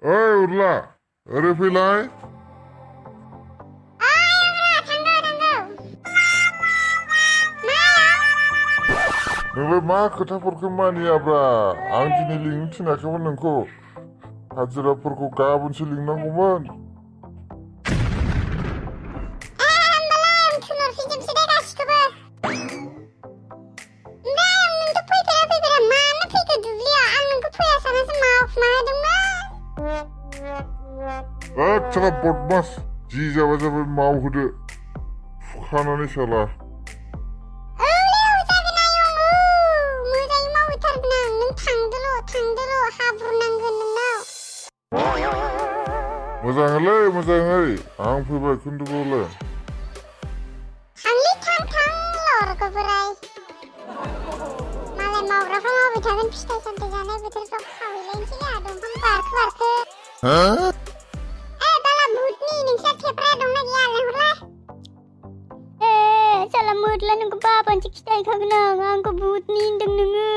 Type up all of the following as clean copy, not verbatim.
ओइ उरला ओरै फैलाय नोंलाय मा खोथाफोरखौ मानियाब्रा आं दिनै लिंनो थिनाखैमोन नोंखौ हाजिराफोरखौ गाबोनसो लिंनांगौमोन साला बदमास जि जाबा जाबाय मावहोदो फुखानानै साला मोजाङै मोजाङै आं फैबाय खोन्दोबावलाय मालाय मावग्राफ्रा मावबाय थागोन फिथाइ सामथाइ जानाय बोथोरफ्राव खावैलायनोसै दंफां बारखो बाला भुतनि नोंसा थेफ्रा दंना गैया लेंहरलाय साला मोदला नोंखौ बाबानोसो खिथाहैखागोन आंखौ भुतनि होनदों नोङो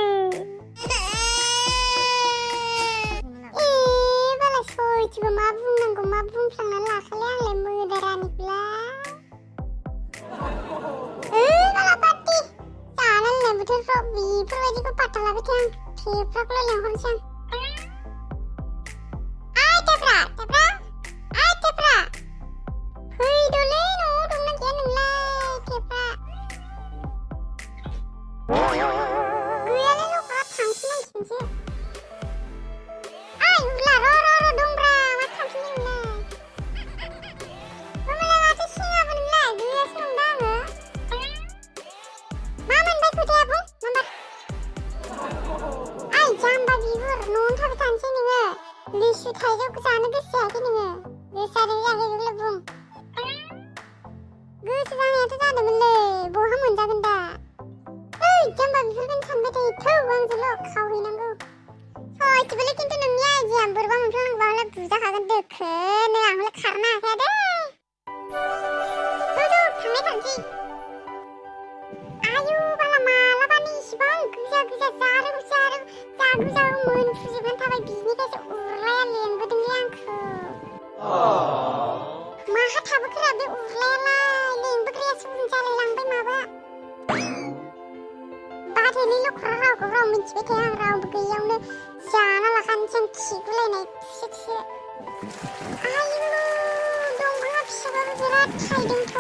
बाला सयथिबो मा बुंनांगौ मा बुंफ्लांनानै लाखालै आंलाय मोदारानिखौलाय बाला पार्टि जानो लोंनाय बोथोरफ्राव बेफोरबायदिखौ पात्ता लाबाय थाया आं थेफ्राखौलाय लेंहरनोसै आं थेफ्रा फैदोलै न'आव दंना गैया नोंलाय थेफ्रा गैयालै लखरा थांफिननांसिगोनसो उरला र' दंब्रा मा थांफिननो नोंलाय माथो सिङाबो नोंलाय गैयासो नंदा आङो मा मोनबाय खोथाया बुं नाम्बार जाम्बा बिहुर न'आवनो थाबाय थानोसै नोङो लिसु थाइजौ जानो गोसो जायाखै नोङो गोसो जादों जायाखै बेखौलाय बुं गोसो जानायाथ' जादोंमोनलै बहा मोनजागोन दा जाम्बा बिहुरखौनो सानबाय थायो थौ आंजोंल' खावहैनांगौ सयथिबोलै खिन्थु नोंनि आइडिया बोरैबा मोनफ्लांबा हले बुजाखागोन दोखोनो आं हले खारनो हाखाया दै थांनाय थांसै आयु बाला मालाबानो इसिबां गोजा जागु मोनफुजोबनानै थाबाय बिनिखायसो उरलाया लेंबोदोंलै आंखौ माहा थाबोखोरा बे उरलायालाय लेंबोग्रायासो उन जालायलांबाय माबा बाथोलै लखरा रावखौ मिथिबाय थाया आं रावबो गैयियावनो जाना लाखानोसै आं खिगुलायनाय थिसे आयु दंफाङा फिसाबाबो बिराद थाइदोंथ'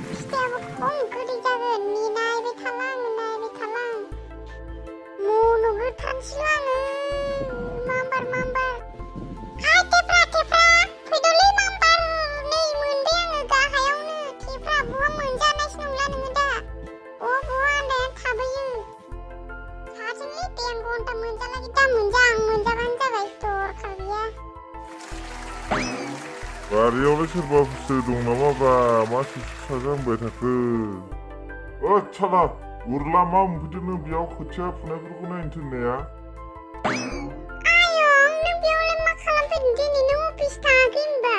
फिथाइयाबो खम गोदै जागोन नायबाय थालां मन' गोथारसैल' आङो माम्बार थेफ्रा फैदोलै माम्बार नै मोनबाय आङो गाहायावनो थेफ्रा बहा मोनजानायसो नंला नोङो दा बहा आन्दायनानै थाबोयो साजोंलै दे आं घन्टा मोनजालागै दा आं मोनजाबानो जाबाय दरखार गैया बारियावलाय सोरबाफोरसो दं नामाब्रा मा सुसा जांबाय थाखो साला उरला मा मोनफैदों नों बेयाव खोथिया फुनायफोरखौ नायनो थिननाया आयं नों बेयावलाय मा खालामफैदों दिनै नों अफिस थाङाखै होनबा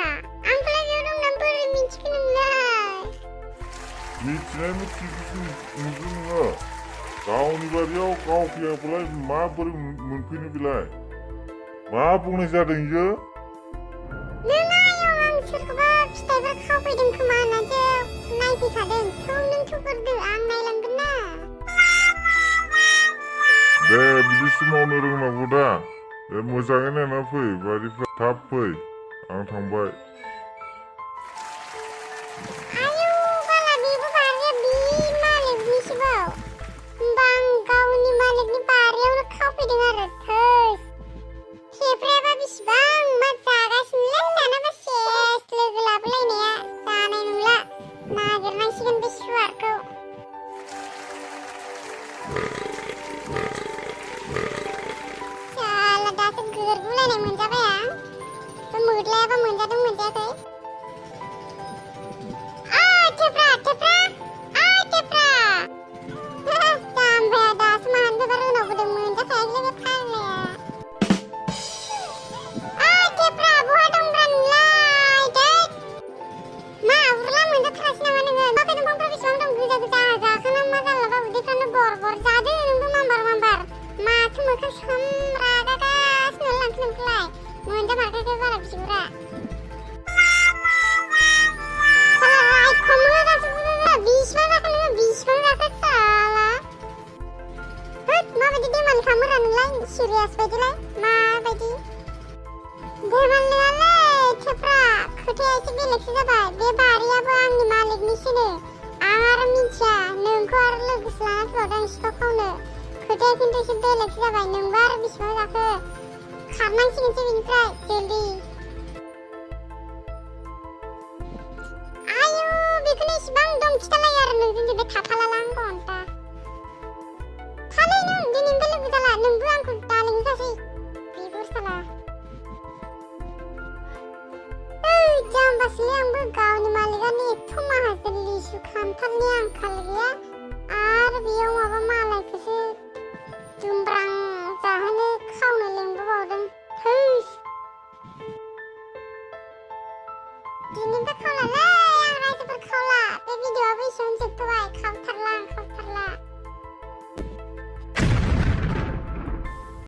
आंखौलाय बेयाव दंना बोरै मिथिखो नोंलाय मिथिनायखौसो नुदों नोङो गावनि बारियाव गाव फैयाब्लालाय माबोरै मोनफैनो बेलाय मा बुंनाय जादों इयो नों आयं आं सोरखौबा फिथाइफोर खावफैदों खोमा होननानैसो नायफैखादों नों थुबुरदो आं नायलांगोन ना दे बिदिसो मावनो रोंनांगौ दा दे मोजाङै नायना फै बारिफ्रा थाब फै आं थांबाय आयु बाला बेबो बारिया बे मालिकनिसोबाव होमबा आं गावनि मालिकनि बारियावनो खावफैदों आरो थैस थेफ्रायाबा बेसेबां मा जागासिनोलै दानाबा सेस लोगो लाबोलायनाया जानाय नंला नागिरनांसिगोन बे सुवारखौ साला दासो गोरगुलायनाय मोनजाबाय आं बे मोदलायाबा मोनजादों मोनजायाखै थेफ्रा जाम्बाया दासो मानोबा रोनावबोदों मोनजाखायाखै बे फाग्लाया थेफ्रा बहा दंब्रा नोंलाय दैद मा उरला मोनजाथारासै नामा नोङो माबे दंफांफ्रा बेसेबां दं गोजा जाखाना मा जालाबा उदैफ्रानो बर जादो नोंबो माम्बार माथो मोखां सोमरागागासिनो लांखो नोंखौलाय मोनजामारखायाखै बाला बिगुरा साला रायखौनो गासैबो बिसिबां जाखो नोङो बिसिबां जाखो साला होद माबायदि देमान खालामोरा नोंलाय सिरियास बायदिलाय माबायदि देमान नङालै थेफ्रा खोथाया एसे बेलेगसो जाबाय बे बारियाबो आंनि मालिकनिसोनो आं आरो मिथिया नोंखौ आरो लोगोसे लाना फैबावदों सिखाव खावनो खोथाया खिन्थु एसे बेलेगसो जाबाय नोंबो आरो बेसेबां जाखो खारनांसिगोनसो बेनिफ्राय जल्दि आयु बेखौनो इसिबां दम खिथालायो आरो नोंजों बे थाफालाला आंखौ अन्था खालै नों दिनैनिफ्राय लोगो जाला नोंबो आंखौ दालिंखासै बिगुर साला जाम्बासोलै आंबो गावनि मालिकानो एथ' माहाजोन लिसु खान्थालनि आंखाल गैया आरो बेयाव माबा मालायखौसो जुमब्रां जाहोनो खावनो लेंबोबावदों थैस दिनैनिफ्राय खावलालै